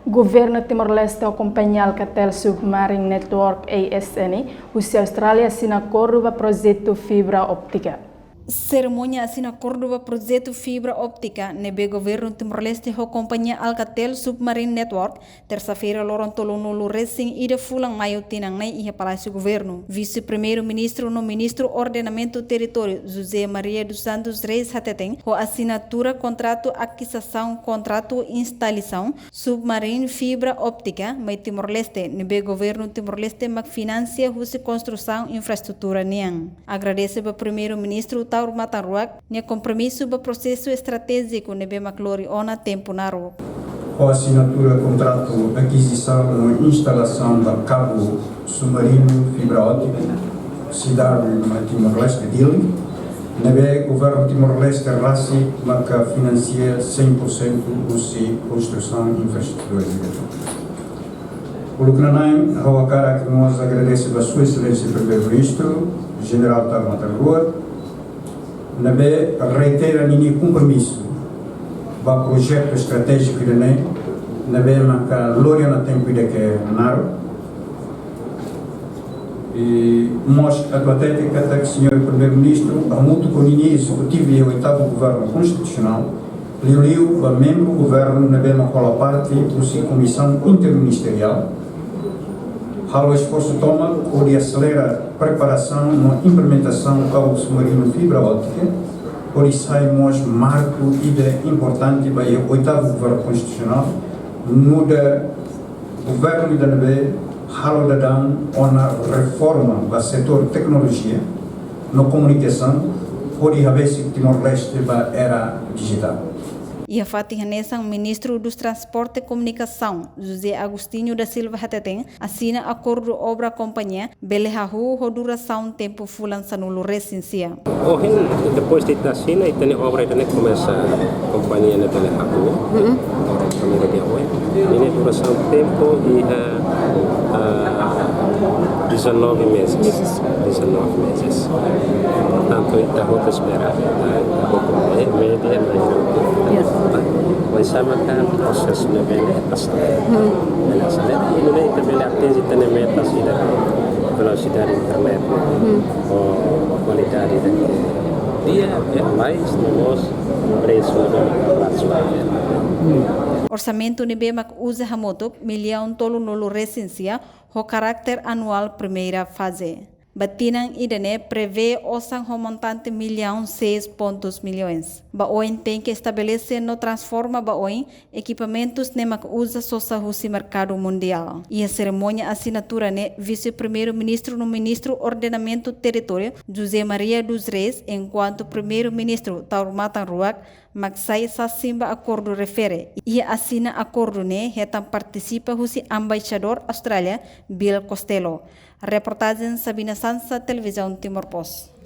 Governo Timor-Leste acompanha Alcatel Submarine Network ASN, usa Austrália assina acordo para projeto fibra óptica. Cerimônia assina acordo para projeto fibra óptica nebe governo Timor-Leste com companhia Alcatel Submarine Network terça-feira Lorontolo no Racing e de Fulang Maio tinang nai e Palácio Governo. Vice-primeiro-ministro no Ministro Ordenamento Território José Maria dos Santos Reis Hateteng com assinatura contrato aquisição contrato instalação submarine fibra óptica mai Timor-Leste nebe governo Timor-Leste mag financia husi construção infraestrutura niang. Agradece para primeiro-ministro Taur Mataruak, ne compromisso para processo estratégico nebe Maclori ona tempo naro. Com a assinatura contrato aquisição e instalação da cabo submarino fibra óptica, cidade de Timor-Leste Dili, nebe governo Timor-Leste Rassi marca financia 100% de construção e infraestrutura. O Lucnanaim, a cara que nós agradecemos a sua excelência primeiro-ministro, general Taur Mataruak, nabe reitera nini compromisso para projeto estratégico de NEM, nabe maka loria na tempo de que naro e nós atualmente que senhor primeiro-ministro a muito com nini executivo e o oitavo governo constitucional liu para membro do governo nabe makola parte do comissão interministerial o esforço toma ou de acelera a preparação e implementação do cabo submarino fibra óptica, por isso saímos marco e importante para o oitavo governo constitucional, no governo da NB, halo da dan ona reforma do setor tecnologia, na comunicação, por haver Timor-Leste para era digital. E a Fatihanesang Ministro dos Transporte e Comunicação, José Agostinho da Silva Hateteng, assina acordo obra companhia, belehahu ho duração tempo fulan sanulo recensia. Depois de assina e tem obra e começa a companhia na belehahu, primeiro dia hoje, e duração tempo e 19 meses. 19 meses. Portanto, está muito esperado. Média, mas sama kan proses nebele atas ini nih nebele aktif di meta sida velocidade internet kualitas dia mais novos preço Orçamento nebe mak usa hamoto milhão tolo nolo recensia ho carácter anual primeira fase. Batinang idane prevê osang ho montante milhão 6 milhões. Baoin tem que estabelecer no transforma baoin equipamentos nemak usa sosa husi mercado mundial. E a cerimônia assinatura ne vice-primeiro-ministro no Ministro Ordenamento Território José Maria dos Reis enquanto primeiro-ministro Taur Mataruak magsay sa simba acordo refere. E assina acordo ne hetam participa husi embaixador Austrália Bill Costello. Reportagem Sabina Sansa, Televisão Timor Post.